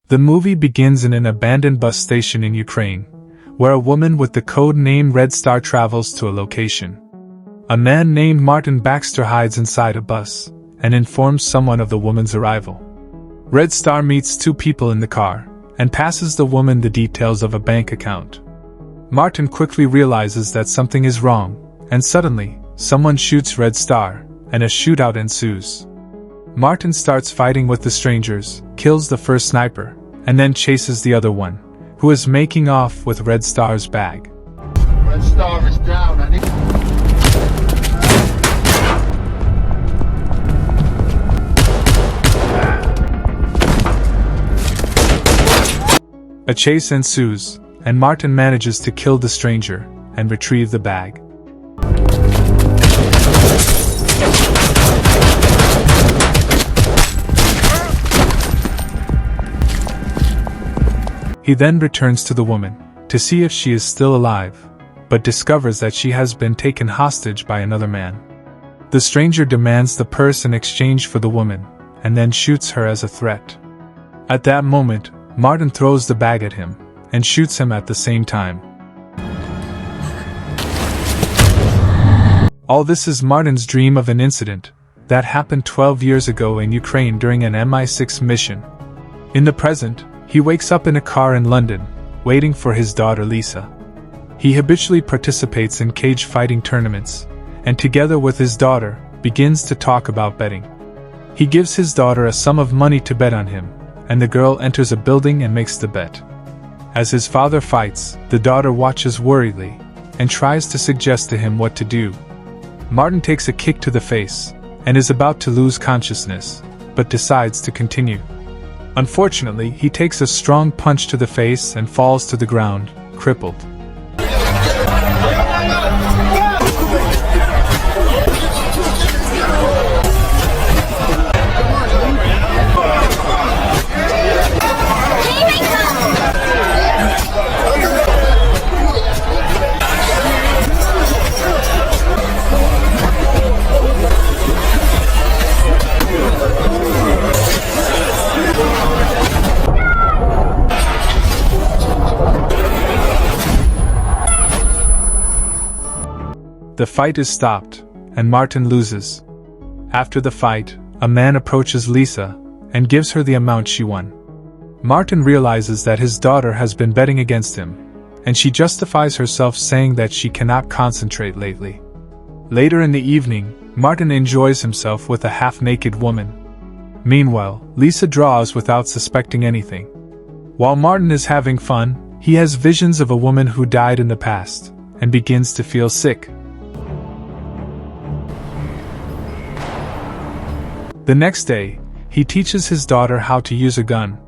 The movie begins in an abandoned bus station in Ukraine, where a woman with the code name Red Star travels to a location. A man named Martin Baxter hides inside a bus and informs someone of the woman's arrival. Red Star meets two people in the car and passes the woman the details of a bank account. Martin quickly realizes that something is wrong, and suddenly, someone shoots Red Star, and a shootout ensues. Martin starts fighting with the strangers, kills the first sniper, and then chases the other one, who is making off with Red Star's bag. Red Star is down. A chase ensues, and Martin manages to kill the stranger and retrieve the bag. He then returns to the woman to see if she is still alive, but discovers that she has been taken hostage by another man. The stranger demands the purse in exchange for the woman, and then shoots her as a threat. At that moment, Martin throws the bag at him and shoots him at the same time. All this is Martin's dream of an incident that happened 12 years ago in Ukraine during an MI6 mission. In the present, he wakes up in a car in London, waiting for his daughter Lisa. He habitually participates in cage fighting tournaments, and together with his daughter, begins to talk about betting. He gives his daughter a sum of money to bet on him, and the girl enters a building and makes the bet. As his father fights, the daughter watches worriedly, and tries to suggest to him what to do. Martin takes a kick to the face, and is about to lose consciousness, but decides to continue. Unfortunately, he takes a strong punch to the face and falls to the ground, crippled. The fight is stopped, and Martin loses. After the fight, a man approaches Lisa and gives her the amount she won. Martin realizes that his daughter has been betting against him, and she justifies herself saying that she cannot concentrate lately. Later in the evening, Martin enjoys himself with a half-naked woman. Meanwhile, Lisa draws without suspecting anything. While Martin is having fun, he has visions of a woman who died in the past, and begins to feel sick. The next day, he teaches his daughter how to use a gun.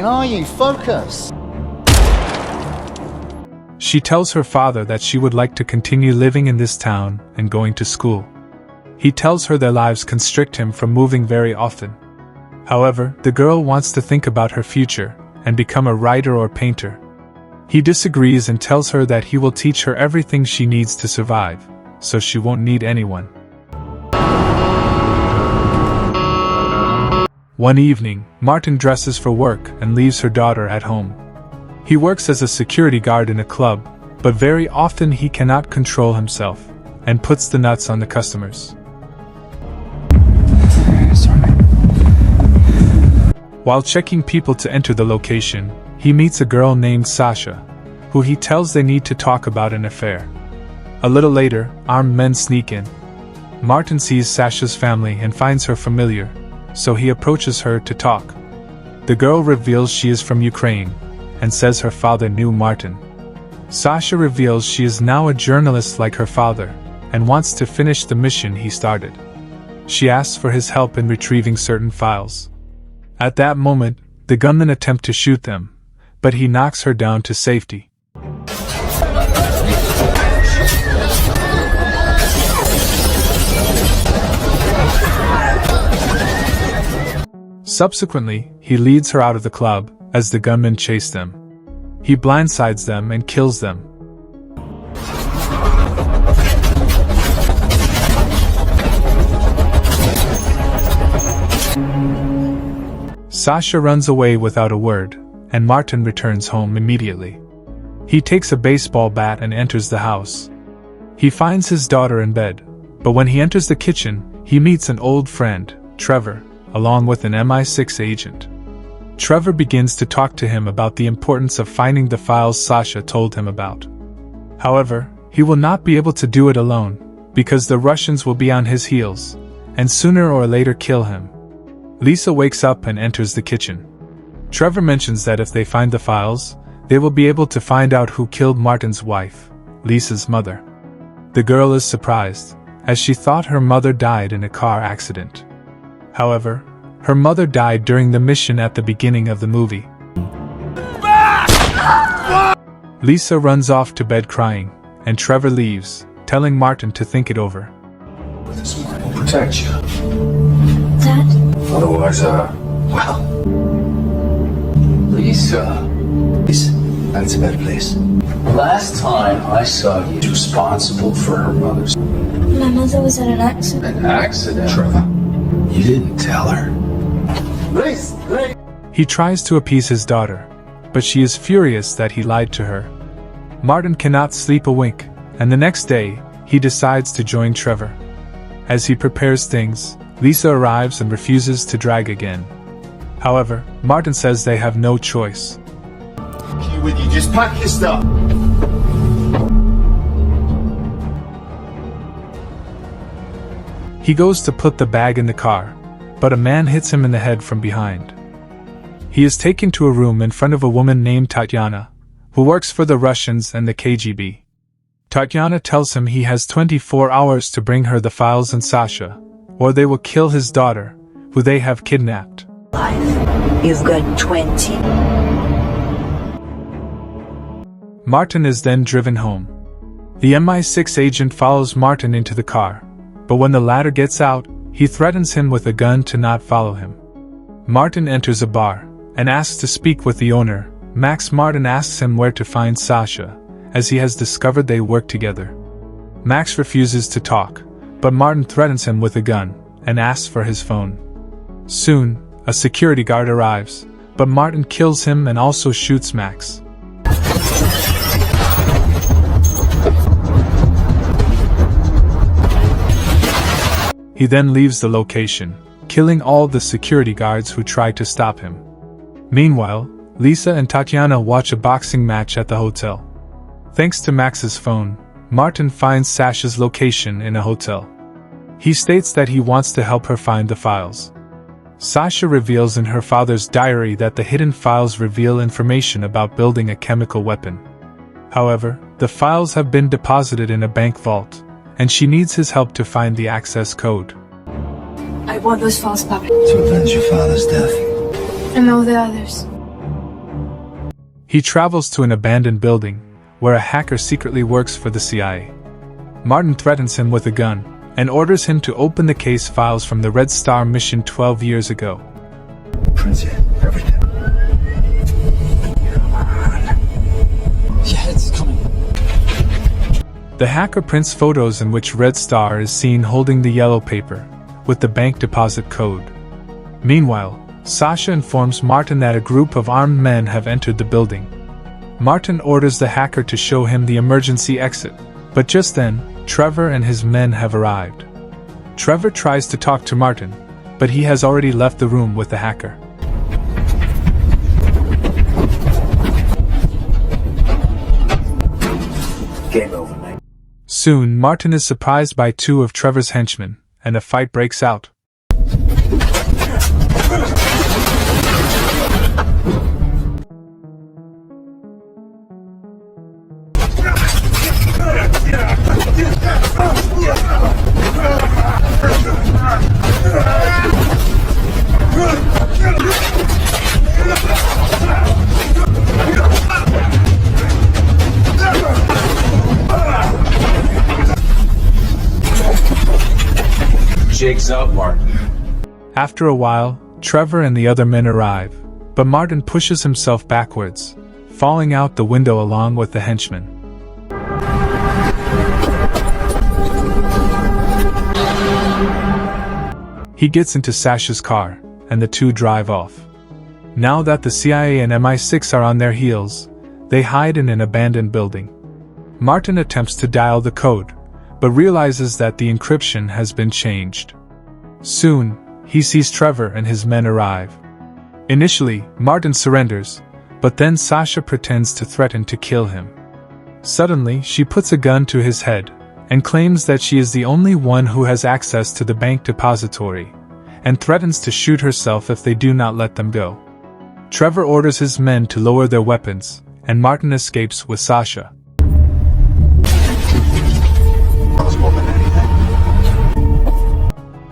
Are you? Focus! She tells her father that she would like to continue living in this town and going to school. He tells her their lives constrict him from moving very often. However, the girl wants to think about her future and become a writer or painter. He disagrees and tells her that he will teach her everything she needs to survive, so she won't need anyone. One evening, Martin dresses for work and leaves her daughter at home. He works as a security guard in a club, but very often he cannot control himself and puts the nuts on the customers. While checking people to enter the location, he meets a girl named Sasha, who he tells they need to talk about an affair. A little later, armed men sneak in. Martin sees Sasha's family and finds her familiar, so he approaches her to talk. The girl reveals she is from Ukraine, and says her father knew Martin. Sasha reveals she is now a journalist like her father, and wants to finish the mission he started. She asks for his help in retrieving certain files. At that moment, the gunmen attempt to shoot them, but he knocks her down to safety. Subsequently, he leads her out of the club as the gunmen chase them. He blindsides them and kills them. Sasha runs away without a word, and Martin returns home immediately. He takes a baseball bat and enters the house. He finds his daughter in bed, but when he enters the kitchen, he meets an old friend, Trevor, along with an MI6 agent. Trevor begins to talk to him about the importance of finding the files Sasha told him about. However, he will not be able to do it alone, because the Russians will be on his heels, and sooner or later kill him. Lisa wakes up and enters the kitchen. Trevor mentions that if they find the files, they will be able to find out who killed Martin's wife, Lisa's mother. The girl is surprised, as she thought her mother died in a car accident. However, her mother died during the mission at the beginning of the movie. Lisa runs off to bed crying, and Trevor leaves, telling Martin to think it over. This one will protect you. Dad? Otherwise, well... Lisa. That's a better place. Last time I saw you responsible for her mother's... My mother was in an accident. An accident? Trevor, you didn't tell her. Please. He tries to appease his daughter, but she is furious that he lied to her. Martin cannot sleep a wink, and the next day, he decides to join Trevor. As he prepares things, Lisa arrives and refuses to drag again. However, Martin says they have no choice. You with you, just pack your stuff. He goes to put the bag in the car, but a man hits him in the head from behind. He is taken to a room in front of a woman named Tatiana, who works for the Russians and the KGB. Tatiana tells him he has 24 hours to bring her the files and Sasha, or they will kill his daughter, who they have kidnapped. You've got 20. Martin is then driven home. The MI6 agent follows Martin into the car, but when the latter gets out, he threatens him with a gun to not follow him. Martin enters a bar and asks to speak with the owner. Max Martin asks him where to find Sasha, as he has discovered they work together. Max refuses to talk, but Martin threatens him with a gun and asks for his phone. Soon, a security guard arrives, but Martin kills him and also shoots Max. He then leaves the location, killing all the security guards who try to stop him. Meanwhile, Lisa and Tatiana watch a boxing match at the hotel. Thanks to Max's phone, Martin finds Sasha's location in a hotel. He states that he wants to help her find the files. Sasha reveals in her father's diary that the hidden files reveal information about building a chemical weapon. However, the files have been deposited in a bank vault, and she needs his help to find the access code. I want those files back. To avenge your father's death. And all the others. He travels to an abandoned building, where a hacker secretly works for the CIA. Martin threatens him with a gun, and orders him to open the case files from the Red Star mission 12 years ago. Prince it, everything. Come on. Yeah, it's coming. The hacker prints photos in which Red Star is seen holding the yellow paper, with the bank deposit code. Meanwhile, Sasha informs Martin that a group of armed men have entered the building. Martin orders the hacker to show him the emergency exit, but just then, Trevor and his men have arrived. Trevor tries to talk to Martin, but he has already left the room with the hacker. Game over, mate. Soon, Martin is surprised by two of Trevor's henchmen, and a fight breaks out. Jake's up, Martin. After a while, Trevor and the other men arrive, but Martin pushes himself backwards, falling out the window along with the henchmen. He gets into Sasha's car, and the two drive off. Now that the CIA and MI6 are on their heels, they hide in an abandoned building. Martin attempts to dial the code, but realizes that the encryption has been changed. Soon, he sees Trevor and his men arrive. Initially, Martin surrenders, but then Sasha pretends to threaten to kill him. Suddenly, she puts a gun to his head and claims that she is the only one who has access to the bank depository, and threatens to shoot herself if they do not let them go. Trevor orders his men to lower their weapons, and Martin escapes with Sasha.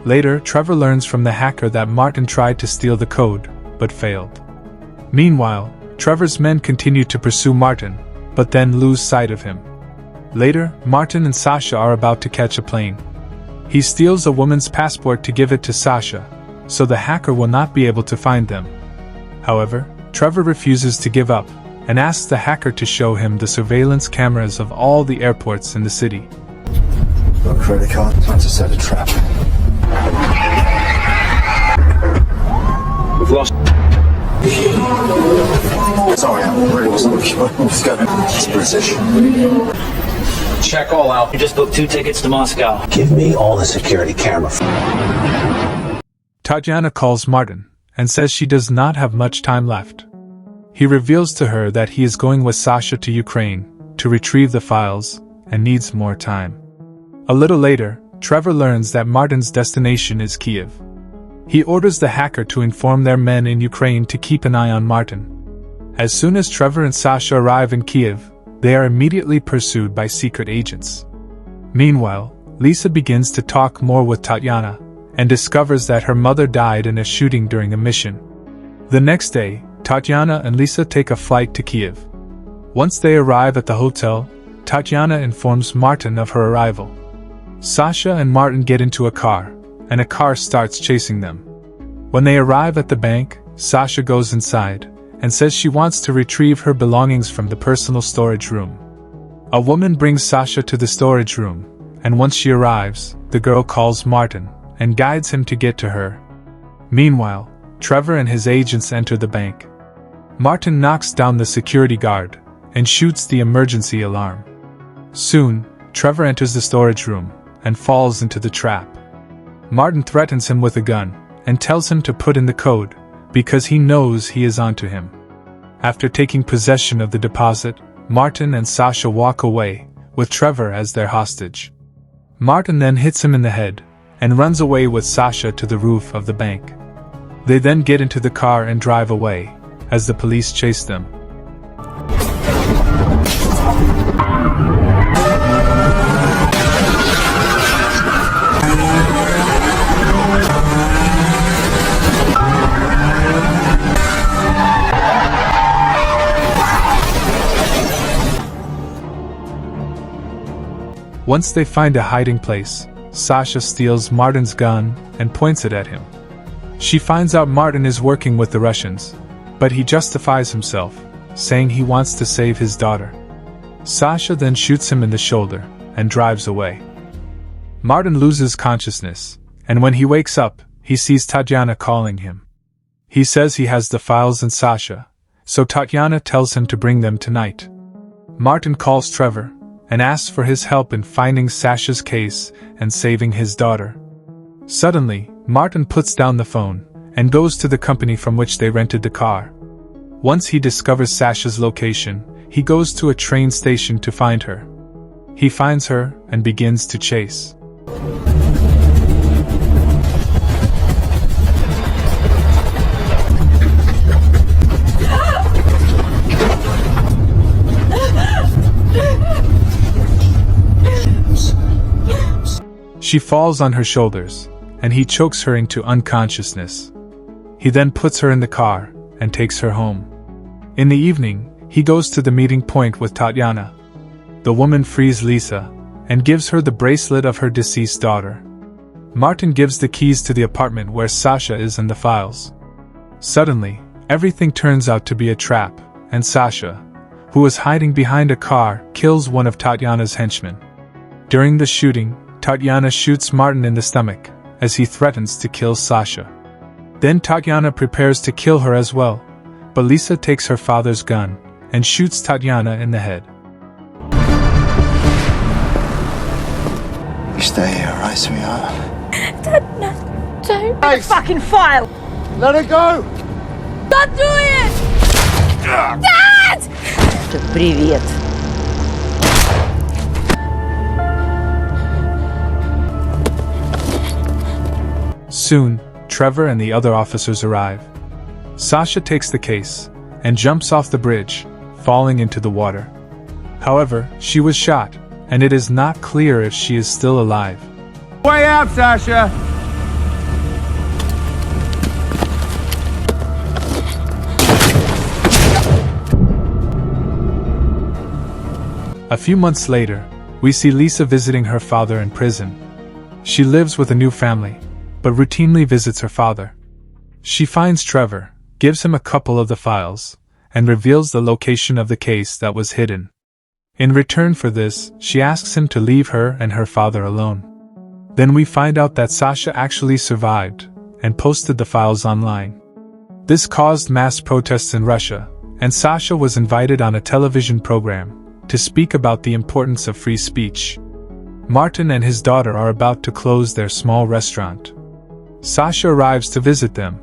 Later, Trevor learns from the hacker that Martin tried to steal the code, but failed. Meanwhile, Trevor's men continue to pursue Martin, but then lose sight of him. Later, Martin and Sasha are about to catch a plane. He steals a woman's passport to give it to Sasha, so the hacker will not be able to find them. However, Trevor refuses to give up, and asks the hacker to show him the surveillance cameras of all the airports in the city. Got a credit card, time to set a trap. We've lost. Sorry, I really wasn't looking. Let's go. It's British. Check all out. You just booked 2 tickets to Moscow. Give me all the security camera. Tatiana calls Martin and says she does not have much time left. He reveals to her that he is going with Sasha to Ukraine to retrieve the files and needs more time. A little later, Trevor learns that Martin's destination is Kiev. He orders the hacker to inform their men in Ukraine to keep an eye on Martin. As soon as Trevor and Sasha arrive in Kiev, they are immediately pursued by secret agents. Meanwhile, Lisa begins to talk more with Tatiana, and discovers that her mother died in a shooting during a mission. The next day, Tatiana and Lisa take a flight to Kiev. Once they arrive at the hotel, Tatiana informs Martin of her arrival. Sasha and Martin get into a car, and a car starts chasing them. When they arrive at the bank, Sasha goes inside and says she wants to retrieve her belongings from the personal storage room. A woman brings Sasha to the storage room, and once she arrives, the girl calls Martin and guides him to get to her. Meanwhile, Trevor and his agents enter the bank. Martin knocks down the security guard and shoots the emergency alarm. Soon, Trevor enters the storage room and falls into the trap. Martin threatens him with a gun and tells him to put in the code because he knows he is onto him. After taking possession of the deposit, Martin and Sasha walk away, with Trevor as their hostage. Martin then hits him in the head and runs away with Sasha to the roof of the bank. They then get into the car and drive away, as the police chase them. Once they find a hiding place, Sasha steals Martin's gun and points it at him. She finds out Martin is working with the Russians, but he justifies himself, saying he wants to save his daughter. Sasha then shoots him in the shoulder and drives away. Martin loses consciousness, and when he wakes up, he sees Tatiana calling him. He says he has the files and Sasha, so Tatiana tells him to bring them tonight. Martin calls Trevor and asks for his help in finding Sasha's case and saving his daughter. Suddenly, Martin puts down the phone and goes to the company from which they rented the car. Once he discovers Sasha's location, he goes to a train station to find her. He finds her and begins to chase. She falls on her shoulders, and he chokes her into unconsciousness. He then puts her in the car and takes her home. In the evening, he goes to the meeting point with Tatiana. The woman frees Lisa and gives her the bracelet of her deceased daughter. Martin gives the keys to the apartment where Sasha is and the files. Suddenly, everything turns out to be a trap, and Sasha, who is hiding behind a car, kills one of Tatiana's henchmen. During the shooting, Tatiana shoots Martin in the stomach, as he threatens to kill Sasha. Then Tatiana prepares to kill her as well, but Lisa takes her father's gun and shoots Tatiana in the head. You stay here, alright, sweetheart? Don't. The fucking file! Let her go! Don't do it! Dad! Привет. Soon, Trevor and the other officers arrive. Sasha takes the case and jumps off the bridge, falling into the water. However, she was shot, and it is not clear if she is still alive. Way out, Sasha! A few months later, we see Lisa visiting her father in prison. She lives with a new family, but routinely visits her father. She finds Trevor, gives him a couple of the files, and reveals the location of the case that was hidden. In return for this, she asks him to leave her and her father alone. Then we find out that Sasha actually survived and posted the files online. This caused mass protests in Russia, and Sasha was invited on a television program to speak about the importance of free speech. Martin and his daughter are about to close their small restaurant. Sasha arrives to visit them,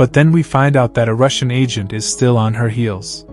but then we find out that a Russian agent is still on her heels.